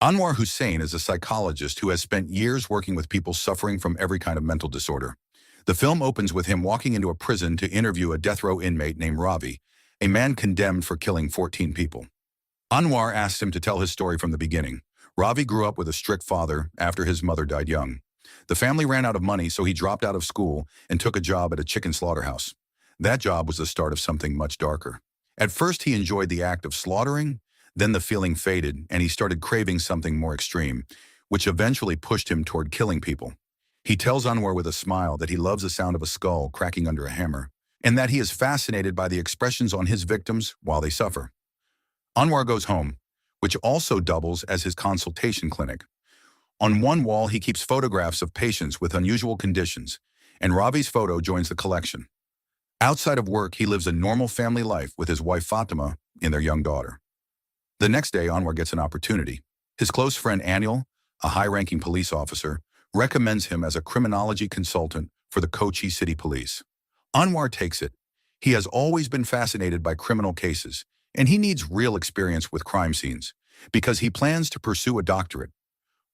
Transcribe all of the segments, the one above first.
Anwar Hussain is a psychologist who has spent years working with people suffering from every kind of mental disorder. The film opens with him walking into a prison to interview a death row inmate named Ravi, a man condemned for killing 14 people. Anwar asks him to tell his story from the beginning. Ravi grew up with a strict father after his mother died young. The family ran out of money, so he dropped out of school and took a job at a chicken slaughterhouse. That job was the start of something much darker. At first, he enjoyed the act of slaughtering. Then the feeling faded, and he started craving something more extreme, which eventually pushed him toward killing people. He tells Anwar with a smile that he loves the sound of a skull cracking under a hammer, and that he is fascinated by the expressions on his victims while they suffer. Anwar goes home, which also doubles as his consultation clinic. On one wall, he keeps photographs of patients with unusual conditions, and Ravi's photo joins the collection. Outside of work, he lives a normal family life with his wife Fatima and their young daughter. The next day, Anwar gets an opportunity. His close friend Anil, a high-ranking police officer, recommends him as a criminology consultant for the Kochi City Police. Anwar takes it. He has always been fascinated by criminal cases, and he needs real experience with crime scenes because he plans to pursue a doctorate.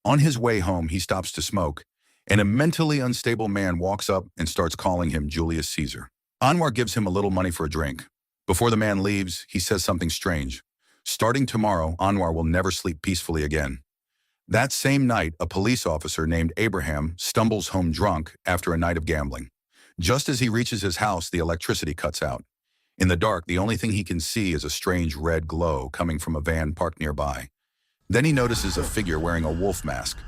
On his way home, he stops to smoke, and a mentally unstable man walks up and starts calling him Julius Caesar. Anwar gives him a little money for a drink. Before the man leaves, he says something strange. Starting tomorrow, Anwar will never sleep peacefully again. That same night, a police officer named Abraham stumbles home drunk after a night of gambling. Just as he reaches his house, the electricity cuts out. In the dark, the only thing he can see is a strange red glow coming from a van parked nearby. Then he notices a figure wearing a wolf mask.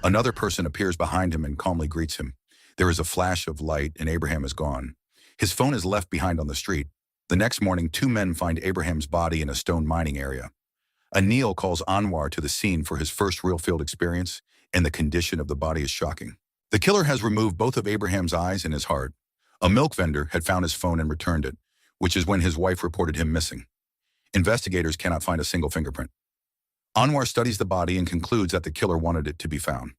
Another person appears behind him and calmly greets him. There is a flash of light, and Abraham is gone. His phone is left behind on the street. The next morning, two men find Abraham's body in a stone mining area. Anil calls Anwar to the scene for his first real field experience, and the condition of the body is shocking. The killer has removed both of Abraham's eyes and his heart. A milk vendor had found his phone and returned it, which is when his wife reported him missing. Investigators cannot find a single fingerprint. Anwar studies the body and concludes that the killer wanted it to be found.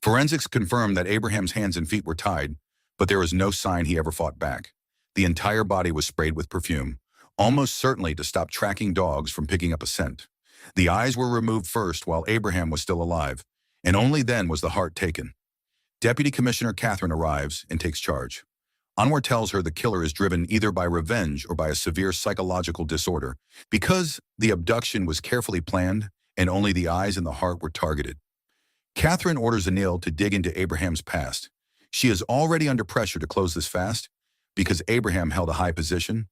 Forensics confirm that Abraham's hands and feet were tied, but there is no sign he ever fought back. The entire body was sprayed with perfume, almost certainly to stop tracking dogs from picking up a scent. The eyes were removed first while Abraham was still alive, and only then was the heart taken. Deputy Commissioner Catherine arrives and takes charge. Anwar tells her the killer is driven either by revenge or by a severe psychological disorder because the abduction was carefully planned and only the eyes and the heart were targeted. Catherine orders Anil to dig into Abraham's past. She is already under pressure to close this fast because Abraham held a high position.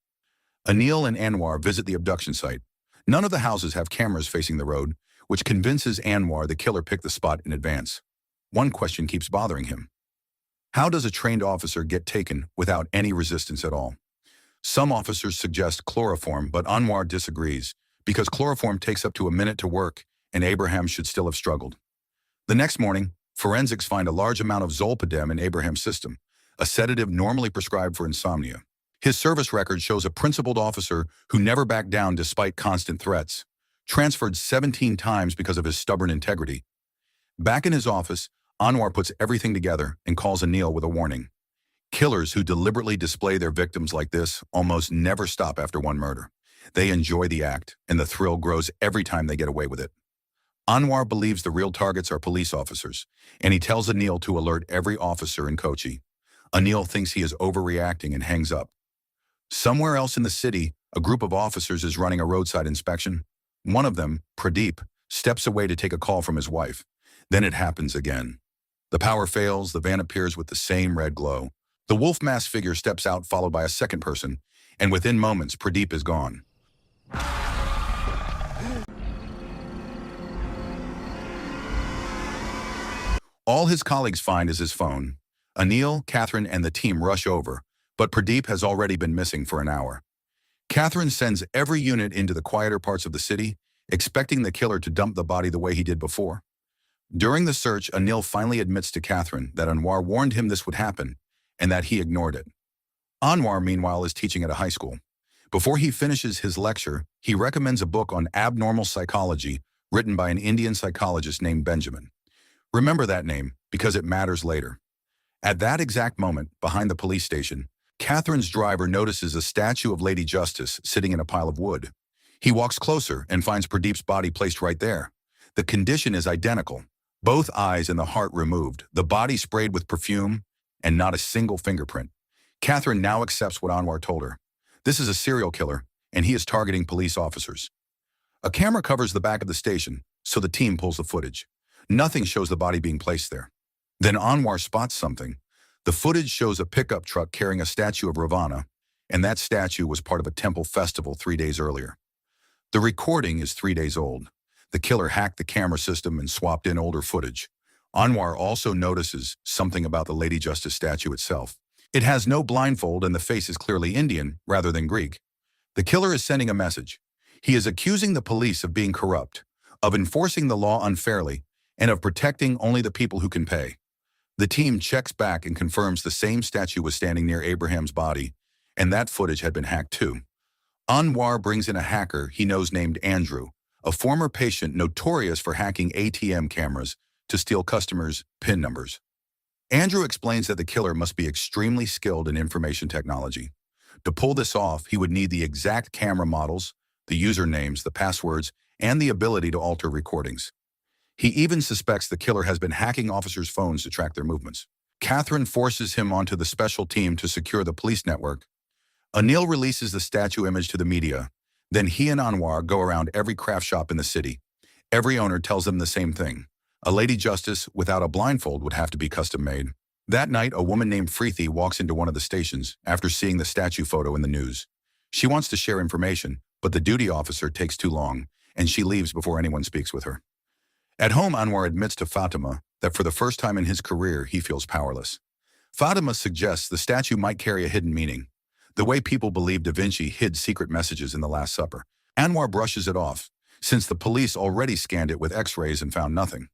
Anil and Anwar visit the abduction site. None of the houses have cameras facing the road, which convinces Anwar the killer picked the spot in advance. One question keeps bothering him. How does a trained officer get taken without any resistance at all? Some officers suggest chloroform, but Anwar disagrees because chloroform takes up to a minute to work and Abraham should still have struggled. The next morning, forensics find a large amount of zolpidem in Abraham's system, a sedative normally prescribed for insomnia. His service record shows a principled officer who never backed down despite constant threats, transferred 17 times because of his stubborn integrity. Back in his office, Anwar puts everything together and calls Anil with a warning. Killers who deliberately display their victims like this almost never stop after one murder. They enjoy the act, and the thrill grows every time they get away with it. Anwar believes the real targets are police officers, and he tells Anil to alert every officer in Kochi. Anil thinks he is overreacting and hangs up. Somewhere else in the city, a group of officers is running a roadside inspection. One of them, Pradeep, steps away to take a call from his wife. Then it happens again. The power fails, the van appears with the same red glow. The wolf mask figure steps out, followed by a second person, and within moments, Pradeep is gone. All his colleagues find is his phone. Anil, Catherine, and the team rush over, but Pradeep has already been missing for an hour. Catherine sends every unit into the quieter parts of the city, expecting the killer to dump the body the way he did before. During the search, Anil finally admits to Catherine that Anwar warned him this would happen, and that he ignored it. Anwar, meanwhile, is teaching at a high school. Before he finishes his lecture, he recommends a book on abnormal psychology written by an Indian psychologist named Benjamin. Remember that name, because it matters later. At that exact moment, behind the police station, Catherine's driver notices a statue of Lady Justice sitting in a pile of wood. He walks closer and finds Pradeep's body placed right there. The condition is identical. Both eyes and the heart removed, the body sprayed with perfume, and not a single fingerprint. Catherine now accepts what Anwar told her. This is a serial killer, and he is targeting police officers. A camera covers the back of the station, so the team pulls the footage. Nothing shows the body being placed there. Then Anwar spots something. The footage shows a pickup truck carrying a statue of Ravana, and that statue was part of a temple festival 3 days earlier. The recording is 3 days old. The killer hacked the camera system and swapped in older footage. Anwar also notices something about the Lady Justice statue itself. It has no blindfold and the face is clearly Indian rather than Greek. The killer is sending a message. He is accusing the police of being corrupt, of enforcing the law unfairly, and of protecting only the people who can pay. The team checks back and confirms the same statue was standing near Abraham's body, and that footage had been hacked too. Anwar brings in a hacker he knows named Andrew, a former patient notorious for hacking ATM cameras to steal customers' PIN numbers. Andrew explains that the killer must be extremely skilled in information technology. To pull this off, he would need the exact camera models, the usernames, the passwords, and the ability to alter recordings. He even suspects the killer has been hacking officers' phones to track their movements. Catherine forces him onto the special team to secure the police network. Anil releases the statue image to the media. Then he and Anwar go around every craft shop in the city. Every owner tells them the same thing. A Lady Justice without a blindfold would have to be custom-made. That night, a woman named Preeti walks into one of the stations after seeing the statue photo in the news. She wants to share information, but the duty officer takes too long, and she leaves before anyone speaks with her. At home, Anwar admits to Fatima that for the first time in his career, he feels powerless. Fatima suggests the statue might carry a hidden meaning, the way people believe Da Vinci hid secret messages in the Last Supper. Anwar brushes it off, since the police already scanned it with X-rays and found nothing.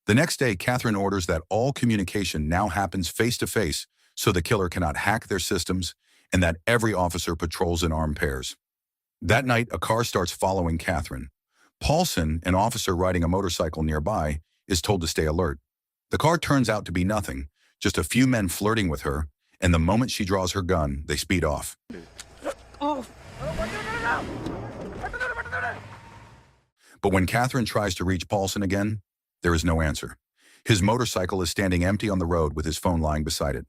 The next day, Catherine orders that all communication now happens face-to-face so the killer cannot hack their systems and that every officer patrols in armed pairs. That night, a car starts following Catherine. Paulson, an officer riding a motorcycle nearby, is told to stay alert. The car turns out to be nothing, just a few men flirting with her, and the moment she draws her gun, they speed off. But when Catherine tries to reach Paulson again, there is no answer. His motorcycle is standing empty on the road with his phone lying beside it.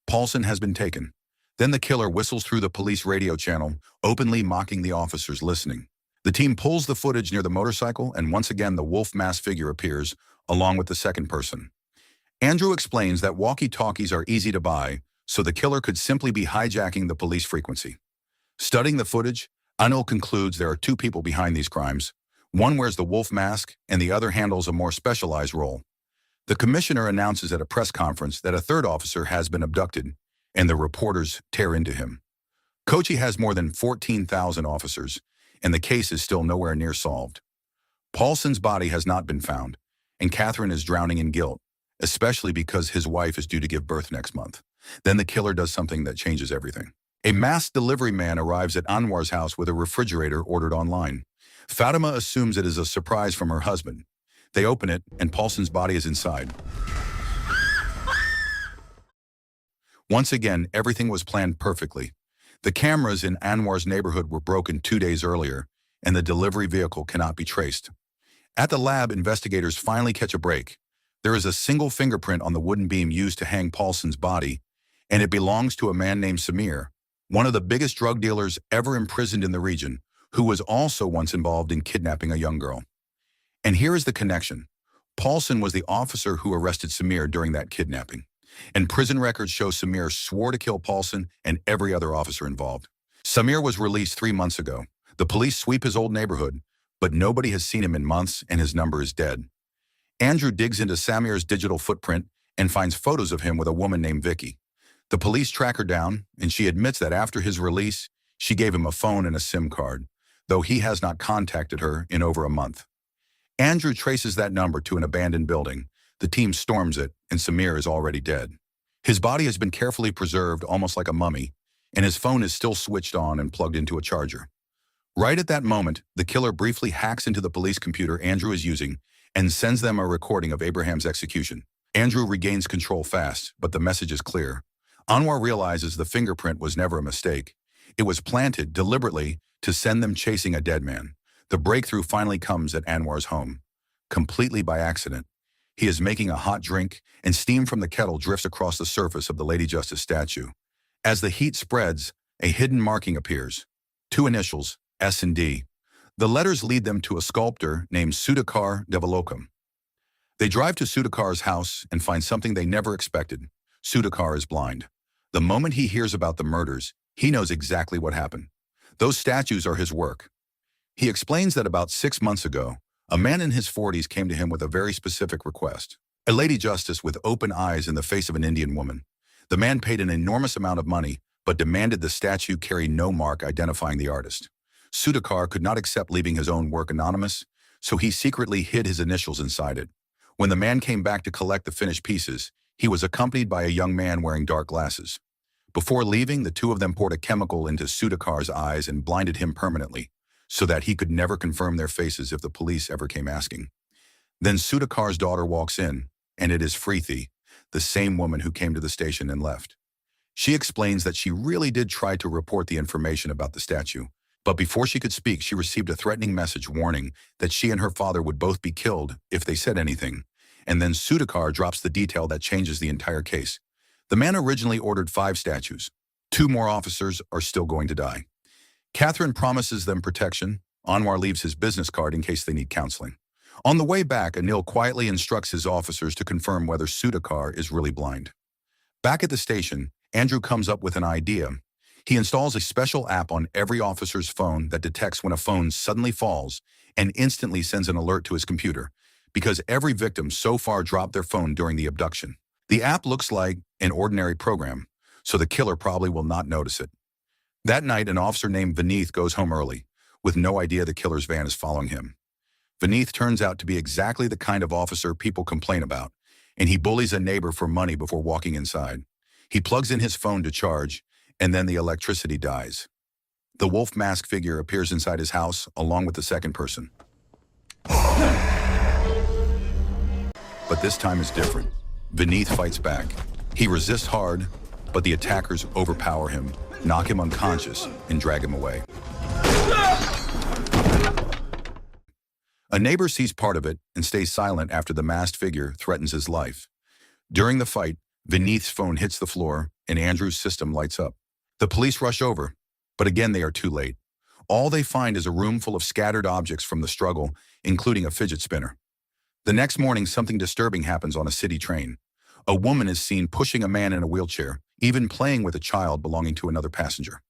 Paulson has been taken. Then the killer whistles through the police radio channel, openly mocking the officers listening. The team pulls the footage near the motorcycle, and once again the wolf mask figure appears, along with the second person. Andrew explains that walkie-talkies are easy to buy, so the killer could simply be hijacking the police frequency. Studying the footage, Anil concludes there are two people behind these crimes. One wears the wolf mask, and the other handles a more specialized role. The commissioner announces at a press conference that a third officer has been abducted, and the reporters tear into him. Kochi has more than 14,000 officers, and the case is still nowhere near solved. Paulson's body has not been found, and Catherine is drowning in guilt, especially because his wife is due to give birth next month. Then the killer does something that changes everything. A masked delivery man arrives at Anwar's house with a refrigerator ordered online. Fatima assumes it is a surprise from her husband. They open it, and Paulson's body is inside. Once again, everything was planned perfectly. The cameras in Anwar's neighborhood were broken 2 days earlier, and the delivery vehicle cannot be traced. At the lab, investigators finally catch a break. There is a single fingerprint on the wooden beam used to hang Paulson's body, and it belongs to a man named Samir, one of the biggest drug dealers ever imprisoned in the region, who was also once involved in kidnapping a young girl. And here is the connection. Paulson was the officer who arrested Samir during that kidnapping. And prison records show Samir swore to kill Paulson and every other officer involved. Samir was released 3 months ago. The police sweep his old neighborhood, but nobody has seen him in months and his number is dead. Andrew digs into Samir's digital footprint and finds photos of him with a woman named Vicky. The police track her down, and she admits that after his release, she gave him a phone and a SIM card, though he has not contacted her in over a month. Andrew traces that number to an abandoned building. The team storms it, and Samir is already dead. His body has been carefully preserved, almost like a mummy, and his phone is still switched on and plugged into a charger. Right at that moment, the killer briefly hacks into the police computer Andrew is using and sends them a recording of Abraham's execution. Andrew regains control fast, but the message is clear. Anwar realizes the fingerprint was never a mistake. It was planted deliberately to send them chasing a dead man. The breakthrough finally comes at Anwar's home. completely by accident. He is making a hot drink, and steam from the kettle drifts across the surface of the Lady Justice statue. As the heat spreads, a hidden marking appears. Two initials, S and D. The letters lead them to a sculptor named Sudhakar Devalokam. They drive to Sudhakar's house and find something they never expected. Sudhakar is blind. The moment he hears about the murders, he knows exactly what happened. Those statues are his work. He explains that about 6 months ago, a man in his 40s came to him with a very specific request. A Lady Justice with open eyes in the face of an Indian woman. The man paid an enormous amount of money, but demanded the statue carry no mark identifying the artist. Sudhakar could not accept leaving his own work anonymous, so he secretly hid his initials inside it. When the man came back to collect the finished pieces, he was accompanied by a young man wearing dark glasses. Before leaving, the two of them poured a chemical into Sudhakar's eyes and blinded him permanently, so that he could never confirm their faces if the police ever came asking. Then Sudhakar's daughter walks in, and it is Freethi, the same woman who came to the station and left. She explains that she really did try to report the information about the statue, but before she could speak, she received a threatening message warning that she and her father would both be killed if they said anything, and then Sudhakar drops the detail that changes the entire case. The man originally ordered 5 statues. 2 more officers are still going to die. Catherine promises them protection. Anwar leaves his business card in case they need counseling. On the way back, Anil quietly instructs his officers to confirm whether Sudhakar is really blind. Back at the station, Andrew comes up with an idea. He installs a special app on every officer's phone that detects when a phone suddenly falls and instantly sends an alert to his computer, because every victim so far dropped their phone during the abduction. The app looks like an ordinary program, so the killer probably will not notice it. That night, an officer named Vineeth goes home early, with no idea the killer's van is following him. Vineeth turns out to be exactly the kind of officer people complain about, and he bullies a neighbor for money before walking inside. He plugs in his phone to charge, and then the electricity dies. The wolf mask figure appears inside his house, along with the second person. But this time is different. Vineeth fights back. He resists hard, but the attackers overpower him, knock him unconscious, and drag him away. A neighbor sees part of it and stays silent after the masked figure threatens his life. During the fight, Vineeth's phone hits the floor and Andrew's system lights up. The police rush over, but again they are too late. All they find is a room full of scattered objects from the struggle, including a fidget spinner. The next morning, something disturbing happens on a city train. A woman is seen pushing a man in a wheelchair, even playing with a child belonging to another passenger.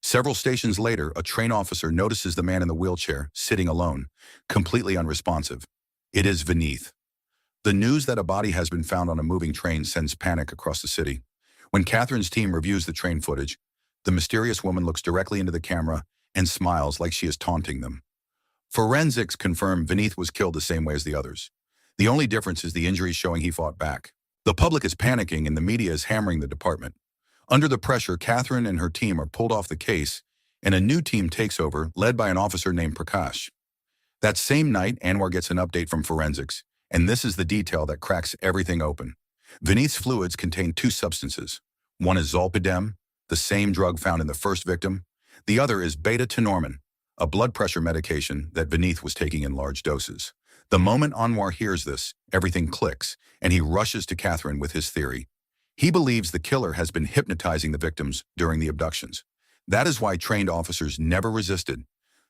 Several stations later, a train officer notices the man in the wheelchair, sitting alone, completely unresponsive. It is Vineeth. The news that a body has been found on a moving train sends panic across the city. When Catherine's team reviews the train footage, the mysterious woman looks directly into the camera and smiles like she is taunting them. Forensics confirm Vineeth was killed the same way as the others. The only difference is the injuries showing he fought back. The public is panicking and the media is hammering the department. Under the pressure, Catherine and her team are pulled off the case, and a new team takes over, led by an officer named Prakash. That same night, Anwar gets an update from forensics, and this is the detail that cracks everything open. Vineeth's fluids contain 2 substances. One is zolpidem, the same drug found in the first victim. The other is beta-tenormin, a blood pressure medication that Vineeth was taking in large doses. The moment Anwar hears this, everything clicks, and he rushes to Catherine with his theory. He believes the killer has been hypnotizing the victims during the abductions. That is why trained officers never resisted.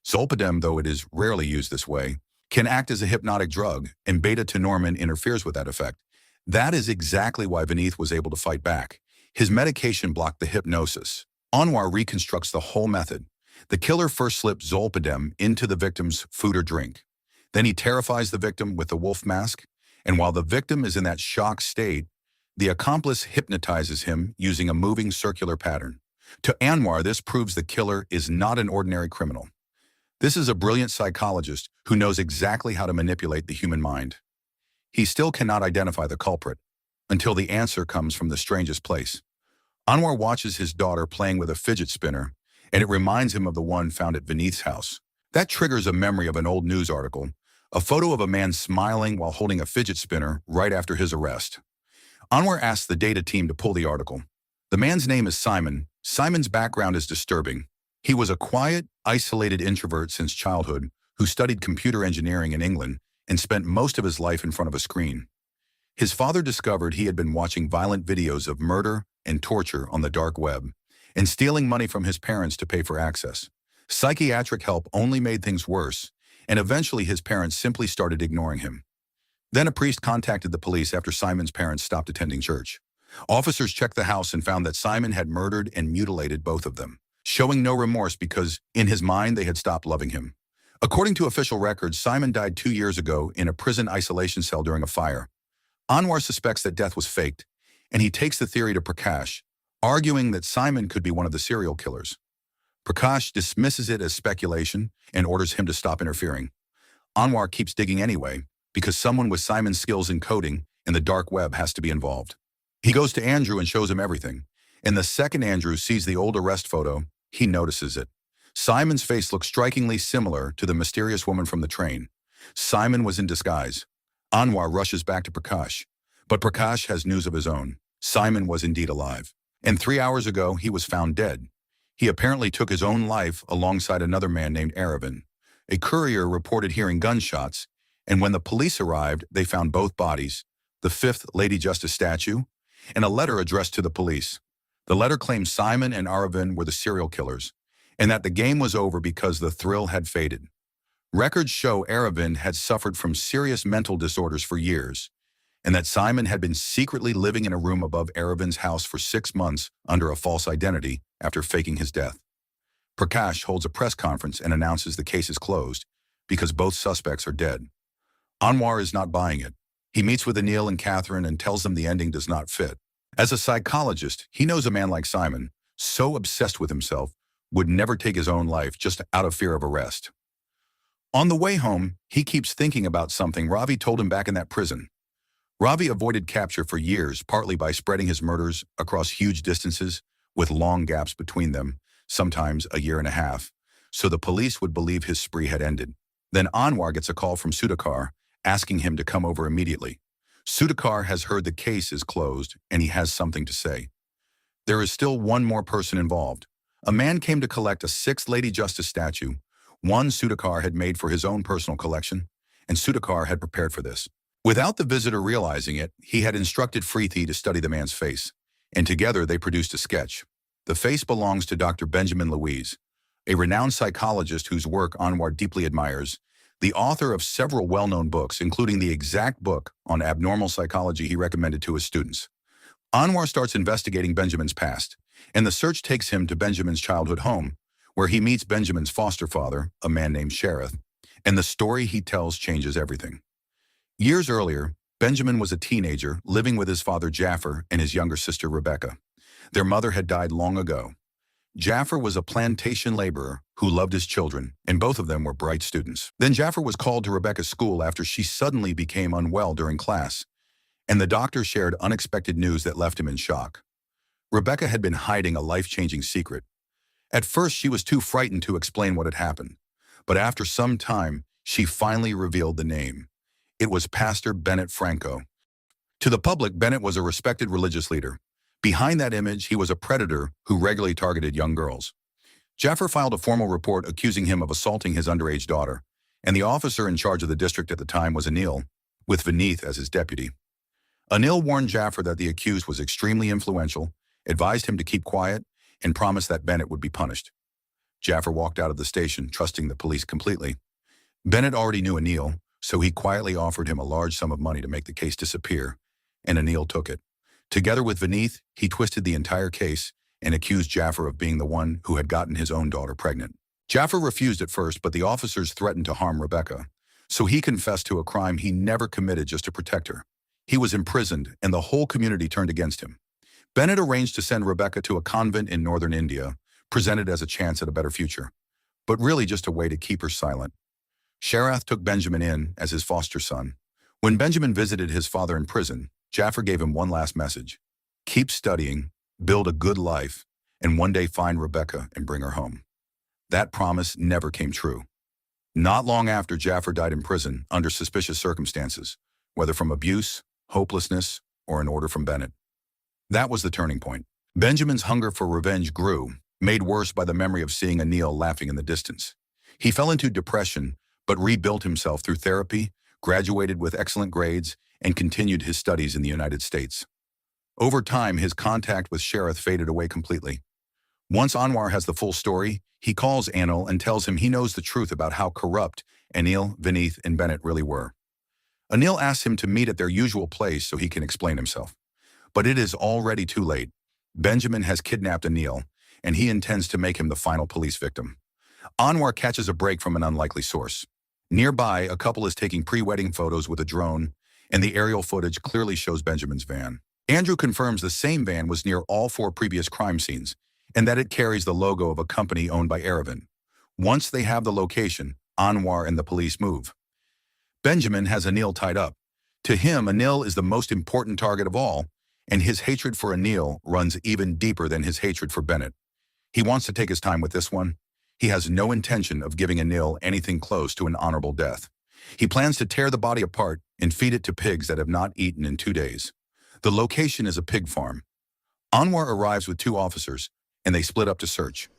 Zolpidem, though it is rarely used this way, can act as a hypnotic drug, and beta-tenormin interferes with that effect. That is exactly why Vineeth was able to fight back. His medication blocked the hypnosis. Anwar reconstructs the whole method. The killer first slips zolpidem into the victim's food or drink. Then he terrifies the victim with the wolf mask, and while the victim is in that shocked state, the accomplice hypnotizes him using a moving circular pattern. To Anwar, this proves the killer is not an ordinary criminal. This is a brilliant psychologist who knows exactly how to manipulate the human mind. He still cannot identify the culprit until the answer comes from the strangest place. Anwar watches his daughter playing with a fidget spinner, and it reminds him of the one found at Vineeth's house. That triggers a memory of an old news article, a photo of a man smiling while holding a fidget spinner right after his arrest. Anwar asks the data team to pull the article. The man's name is Simon. Simon's background is disturbing. He was a quiet, isolated introvert since childhood who studied computer engineering in England and spent most of his life in front of a screen. His father discovered he had been watching violent videos of murder and torture on the dark web and stealing money from his parents to pay for access. Psychiatric help only made things worse, and eventually his parents simply started ignoring him. Then a priest contacted the police after Simon's parents stopped attending church. Officers checked the house and found that Simon had murdered and mutilated both of them, showing no remorse because, in his mind, they had stopped loving him. According to official records, Simon died 2 years ago in a prison isolation cell during a fire. Anwar suspects that death was faked, and he takes the theory to Prakash, arguing that Simon could be one of the serial killers. Prakash dismisses it as speculation and orders him to stop interfering. Anwar keeps digging anyway, because someone with Simon's skills in coding in the dark web has to be involved. He goes to Andrew and shows him everything, and the second Andrew sees the old arrest photo, he notices it. Simon's face looks strikingly similar to the mysterious woman from the train. Simon was in disguise. Anwar rushes back to Prakash, but Prakash has news of his own. Simon was indeed alive, and 3 hours ago he was found dead. He apparently took his own life alongside another man named Aravind. A courier reported hearing gunshots, and when the police arrived, they found both bodies, the fifth Lady Justice statue, and a letter addressed to the police. The letter claimed Simon and Aravind were the serial killers, and that the game was over because the thrill had faded. Records show Aravind had suffered from serious mental disorders for years, and that Simon had been secretly living in a room above Aravind's house for 6 months under a false identity after faking his death. Prakash holds a press conference and announces the case is closed because both suspects are dead. Anwar is not buying it. He meets with Anil and Catherine and tells them the ending does not fit. As a psychologist, he knows a man like Simon, so obsessed with himself, would never take his own life just out of fear of arrest. On the way home, he keeps thinking about something Ravi told him back in that prison. Ravi avoided capture for years, partly by spreading his murders across huge distances with long gaps between them, sometimes a year and a half, so the police would believe his spree had ended. Then Anwar gets a call from Sudhakar, asking him to come over immediately. Sudhakar has heard the case is closed, and he has something to say. There is still one more person involved. A man came to collect a 6th Lady Justice statue, one Sudhakar had made for his own personal collection, and Sudhakar had prepared for this. Without the visitor realizing it, he had instructed Freethi to study the man's face, and together they produced a sketch. The face belongs to Dr. Benjamin Louise, a renowned psychologist whose work Anwar deeply admires, the author of several well-known books, including the exact book on abnormal psychology he recommended to his students. Anwar starts investigating Benjamin's past, and the search takes him to Benjamin's childhood home, where he meets Benjamin's foster father, a man named Sheriff, and the story he tells changes everything. Years earlier, Benjamin was a teenager living with his father Jaffer and his younger sister Rebecca. Their mother had died long ago. Jaffer was a plantation laborer who loved his children, and both of them were bright students. Then Jaffer was called to Rebecca's school after she suddenly became unwell during class, and the doctor shared unexpected news that left him in shock. Rebecca had been hiding a life-changing secret. At first, she was too frightened to explain what had happened, but after some time, she finally revealed the name. It was Pastor Bennett Franco. To the public, Bennett was a respected religious leader. Behind that image, he was a predator who regularly targeted young girls. Jaffer filed a formal report accusing him of assaulting his underage daughter, and the officer in charge of the district at the time was Anil, with Vineeth as his deputy. Anil warned Jaffer that the accused was extremely influential, advised him to keep quiet, and promised that Bennett would be punished. Jaffer walked out of the station, trusting the police completely. Bennett already knew Anil, so he quietly offered him a large sum of money to make the case disappear, and Anil took it. Together with Vineeth, he twisted the entire case and accused Jaffer of being the one who had gotten his own daughter pregnant. Jaffer refused at first, but the officers threatened to harm Rebecca, so he confessed to a crime he never committed just to protect her. He was imprisoned, and the whole community turned against him. Bennett arranged to send Rebecca to a convent in northern India, presented as a chance at a better future, but really just a way to keep her silent. Sharath took Benjamin in as his foster son. When Benjamin visited his father in prison, Jaffer gave him one last message: keep studying, build a good life, and one day find Rebecca and bring her home. That promise never came true. Not long after, Jaffer died in prison under suspicious circumstances, whether from abuse, hopelessness, or an order from Bennett. That was the turning point. Benjamin's hunger for revenge grew, made worse by the memory of seeing Anil laughing in the distance. He fell into depression, but rebuilt himself through therapy, graduated with excellent grades, and continued his studies in the United States. Over time, his contact with Sheriff faded away completely. Once Anwar has the full story, he calls Anil and tells him he knows the truth about how corrupt Anil, Vineeth, and Bennett really were. Anil asks him to meet at their usual place so he can explain himself. But it is already too late. Benjamin has kidnapped Anil, and he intends to make him the final police victim. Anwar catches a break from an unlikely source. Nearby, a couple is taking pre-wedding photos with a drone, and the aerial footage clearly shows Benjamin's van. Andrew confirms the same van was near all 4 previous crime scenes, and that it carries the logo of a company owned by Aravind. Once they have the location, Anwar and the police move. Benjamin has Anil tied up. To him, Anil is the most important target of all, and his hatred for Anil runs even deeper than his hatred for Bennett. He wants to take his time with this one. He has no intention of giving Anil anything close to an honorable death. He plans to tear the body apart and feed it to pigs that have not eaten in 2 days. The location is a pig farm. Anwar arrives with 2 officers, and they split up to search.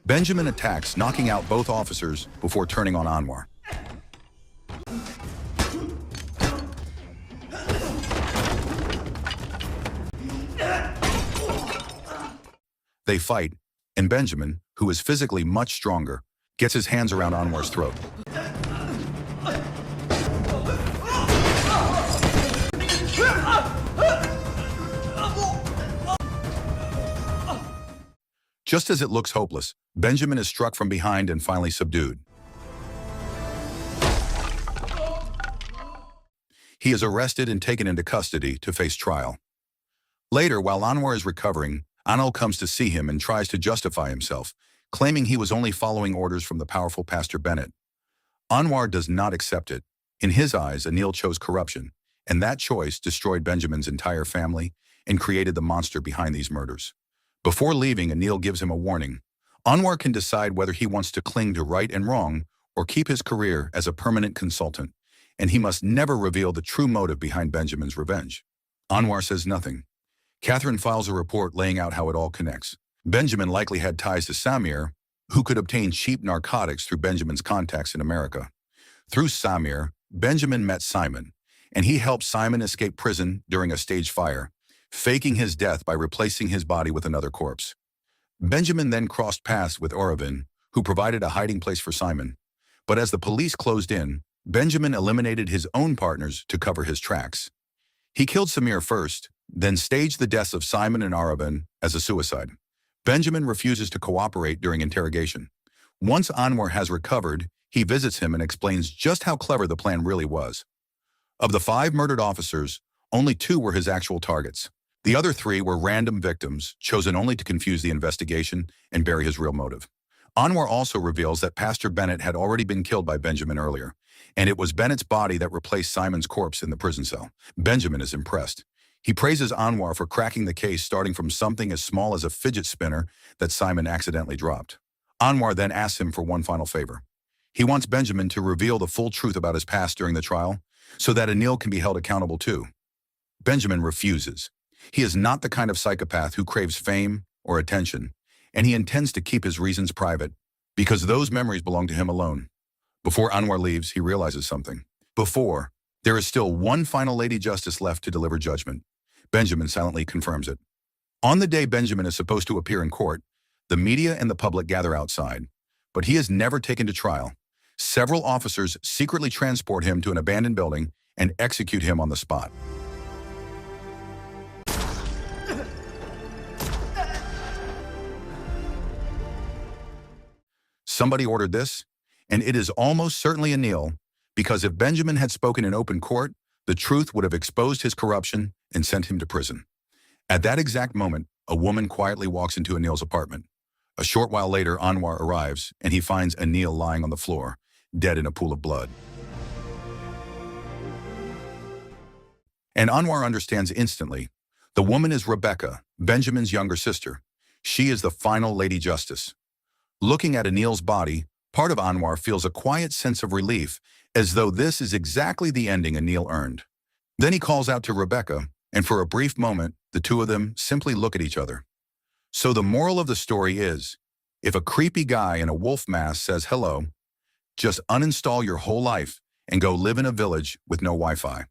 Benjamin attacks, knocking out both officers before turning on Anwar. They fight, and Benjamin, who is physically much stronger, gets his hands around Anwar's throat. Just as it looks hopeless, Benjamin is struck from behind and finally subdued. He is arrested and taken into custody to face trial. Later, while Anwar is recovering, Anil comes to see him and tries to justify himself, claiming he was only following orders from the powerful Pastor Bennett. Anwar does not accept it. In his eyes, Anil chose corruption, and that choice destroyed Benjamin's entire family and created the monster behind these murders. Before leaving, Anil gives him a warning. Anwar can decide whether he wants to cling to right and wrong or keep his career as a permanent consultant, and he must never reveal the true motive behind Benjamin's revenge. Anwar says nothing. Catherine files a report laying out how it all connects. Benjamin likely had ties to Samir, who could obtain cheap narcotics through Benjamin's contacts in America. Through Samir, Benjamin met Simon, and he helped Simon escape prison during a staged fire, faking his death by replacing his body with another corpse. Benjamin then crossed paths with Aravind, who provided a hiding place for Simon. But as the police closed in, Benjamin eliminated his own partners to cover his tracks. He killed Samir first, then staged the deaths of Simon and Aravind as a suicide. Benjamin refuses to cooperate during interrogation. Once Anwar has recovered, he visits him and explains just how clever the plan really was. Of the 5 murdered officers, only 2 were his actual targets. The other 3 were random victims, chosen only to confuse the investigation and bury his real motive. Anwar also reveals that Pastor Bennett had already been killed by Benjamin earlier, and it was Bennett's body that replaced Simon's corpse in the prison cell. Benjamin is impressed. He praises Anwar for cracking the case, starting from something as small as a fidget spinner that Simon accidentally dropped. Anwar then asks him for one final favor. He wants Benjamin to reveal the full truth about his past during the trial, so that Anil can be held accountable too. Benjamin refuses. He is not the kind of psychopath who craves fame or attention, and he intends to keep his reasons private, because those memories belong to him alone. Before Anwar leaves, he realizes something. There is still one final Lady Justice left to deliver judgment. Benjamin silently confirms it. On the day Benjamin is supposed to appear in court, the media and the public gather outside, but he is never taken to trial. Several officers secretly transport him to an abandoned building and execute him on the spot. Somebody ordered this, and it is almost certainly Anil, because if Benjamin had spoken in open court, the truth would have exposed his corruption and sent him to prison. At that exact moment, a woman quietly walks into Anil's apartment. A short while later, Anwar arrives, and he finds Anil lying on the floor, dead in a pool of blood. And Anwar understands instantly. The woman is Rebecca, Benjamin's younger sister. She is the final Lady Justice. Looking at Anil's body, part of Anwar feels a quiet sense of relief, as though this is exactly the ending Anil earned. Then he calls out to Rebecca, and for a brief moment, the two of them simply look at each other. So the moral of the story is, if a creepy guy in a wolf mask says hello, just uninstall your whole life and go live in a village with no Wi-Fi.